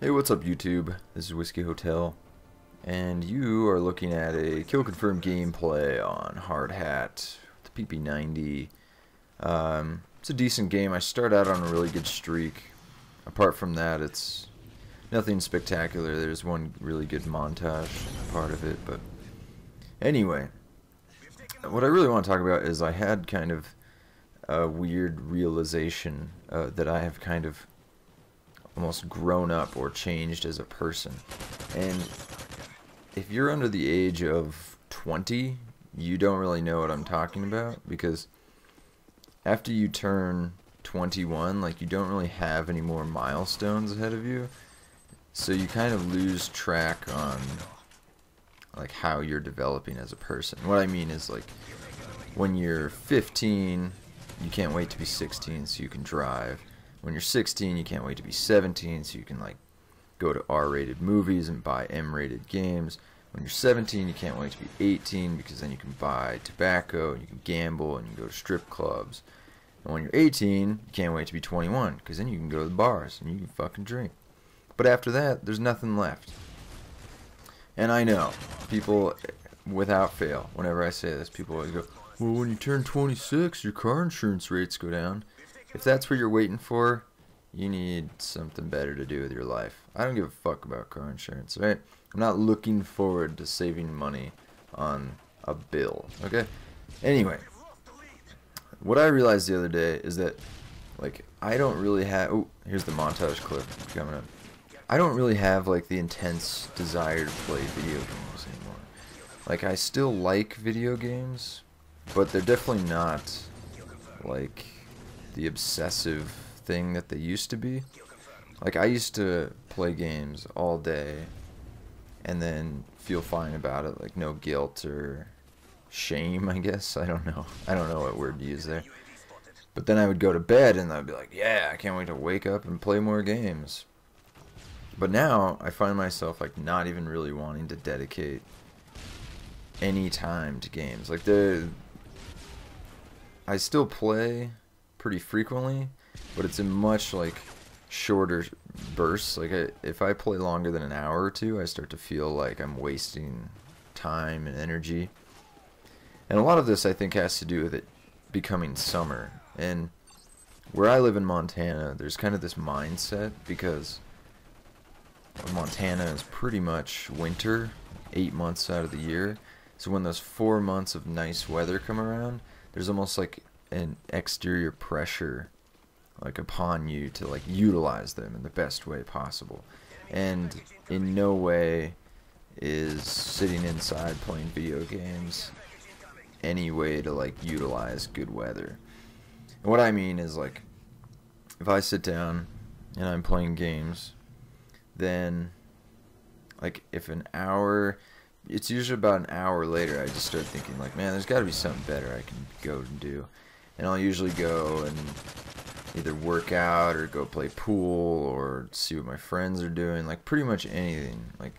Hey, what's up YouTube? This is Whiskey Hotel, and you are looking at a kill confirmed gameplay on Hard Hat with the PP90. It's a decent game. I start out on a really good streak. Apart from that, it's nothing spectacular. There's one really good montage part of it, but anyway, what I really want to talk about is I had kind of a weird realization that I have kind of almost grown up or changed as a person. And if you're under the age of 20, you don't really know what I'm talking about, because after you turn 21, like, you don't really have any more milestones ahead of you, so you kind of lose track on like how you're developing as a person. What I mean is, like, when you're 15, you can't wait to be 16 so you can drive. When you're 16, you can't wait to be 17 so you can, like, go to R-rated movies and buy M-rated games. When you're 17, you can't wait to be 18 because then you can buy tobacco and you can gamble and you can go to strip clubs. And when you're 18, you can't wait to be 21 because then you can go to the bars and you can fucking drink. But after that, there's nothing left. And I know, people, without fail, whenever I say this, people always go, well, when you turn 26, your car insurance rates go down. If that's what you're waiting for, you need something better to do with your life. I don't give a fuck about car insurance, right? I'm not looking forward to saving money on a bill, okay? Anyway, what I realized the other day is that, like, I don't really have... Oh, here's the montage clip coming up. I don't really have, like, the intense desire to play video games anymore. Like, I still like video games, but they're definitely not, like, the obsessive thing that they used to be. Like, I used to play games all day and then feel fine about it, like no guilt or shame, I guess. I don't know what word to use there. But then I would go to bed and I'd be like, yeah, I can't wait to wake up and play more games. But now I find myself, like, not even really wanting to dedicate any time to games. Like, I still play pretty frequently, but it's in much, like, shorter bursts. Like, if I play longer than an hour or two, I start to feel like I'm wasting time and energy. And a lot of this, I think, has to do with it becoming summer. And where I live in Montana, there's kind of this mindset, because Montana is pretty much winter 8 months out of the year. So when those 4 months of nice weather come around, there's almost like an exterior pressure, like, upon you to, like, utilize them in the best way possible. And in no way is sitting inside playing video games any way to, like, utilize good weather. And what I mean is, like, if I sit down and I'm playing games, then, like, if an hour, it's usually about an hour later, I just start thinking, like, man, there's got to be something better I can go and do. And I'll usually go and either work out or go play pool or see what my friends are doing, like, pretty much anything. Like,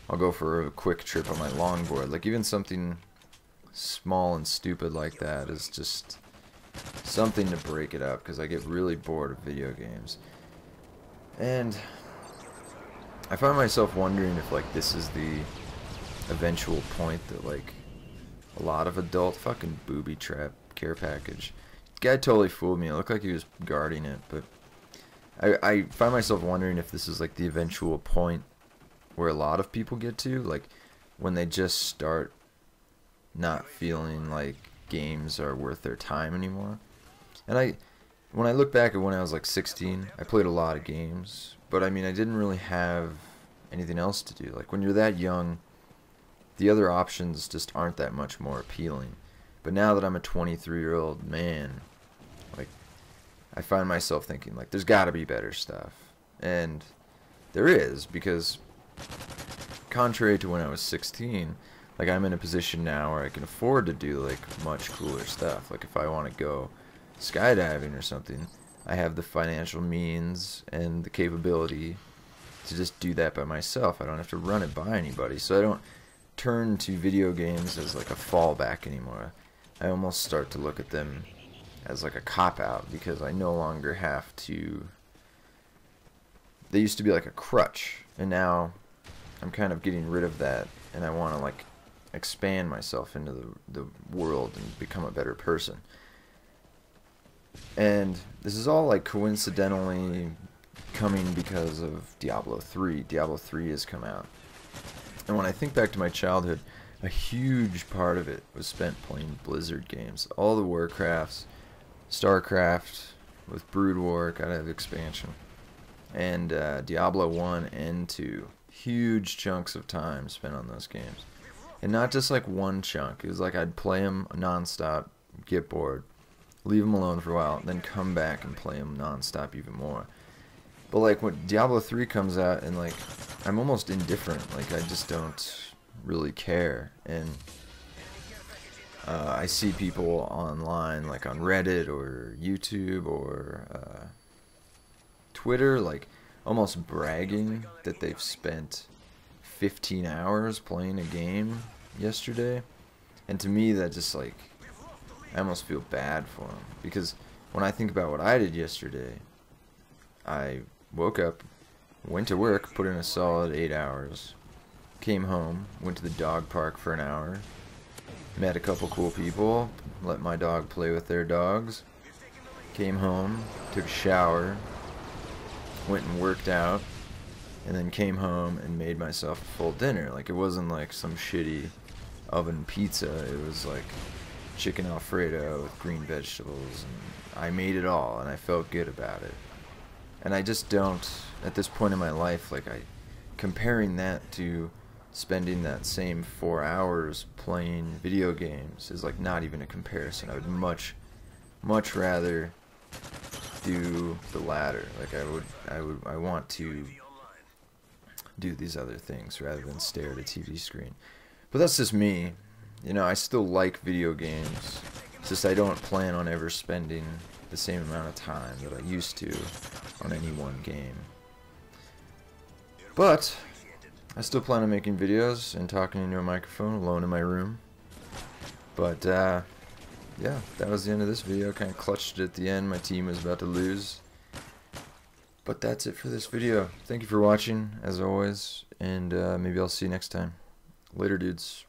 I'll go for a quick trip on my longboard. Like, even something small and stupid like that is just something to break it up, because I get really bored of video games. And I find myself wondering if, like, this is the eventual point that, like, a lot of adult fucking booby trap care package. The guy totally fooled me. It looked like he was guarding it, but I find myself wondering if this is, like, the eventual point where a lot of people get to, like, when they just start not feeling like games are worth their time anymore. And when I look back at when I was, like, 16, I played a lot of games, but I mean, I didn't really have anything else to do. Like, when you're that young, the other options just aren't that much more appealing. But now that I'm a 23-year-old man, like, I find myself thinking, like, there's got to be better stuff. And there is, because contrary to when I was 16, like, I'm in a position now where I can afford to do, like, much cooler stuff. Like, if I want to go skydiving or something, I have the financial means and the capability to just do that by myself. I don't have to run it by anybody. So I don't turn to video games as, like, a fallback anymore. I almost start to look at them as, like, a cop-out, because I no longer have to they used to be like a crutch, and now I'm kind of getting rid of that, and I want to like expand myself into the world and become a better person. And this is all like coincidentally coming because of Diablo 3. Diablo 3 has come out. And when I think back to my childhood, a huge part of it was spent playing Blizzard games. All the Warcrafts, StarCraft with Brood War got out of expansion, and Diablo 1 and 2. Huge chunks of time spent on those games. And not just like one chunk. It was like I'd play them nonstop, get bored, leave them alone for a while, then come back and play them nonstop even more. But like when Diablo 3 comes out, and like I'm almost indifferent. Like I just don't really care. And I see people online, like on Reddit or YouTube or Twitter, like almost bragging that they've spent 15 hours playing a game yesterday. And to me, that just like, I almost feel bad for them, because when I think about what I did yesterday, I woke up, went to work, put in a solid 8 hours, came home, went to the dog park for an hour, met a couple cool people, let my dog play with their dogs, came home, took a shower, went and worked out, and then came home and made myself a full dinner. Like, it wasn't like some shitty oven pizza. It was like chicken Alfredo with green vegetables, and I made it all, and I felt good about it. And I just don't, at this point in my life, like, comparing that to spending that same 4 hours playing video games is like not even a comparison. I would much rather do the latter. Like I want to do these other things rather than stare at a TV screen. But that's just me. You know, I still like video games. It's just I don't plan on ever spending the same amount of time that I used to on any one game. But I still plan on making videos and talking into a microphone alone in my room. But yeah, that was the end of this video. Kind of clutched it at the end. My team was about to lose. But that's it for this video. Thank you for watching, as always, and maybe I'll see you next time. Later, dudes.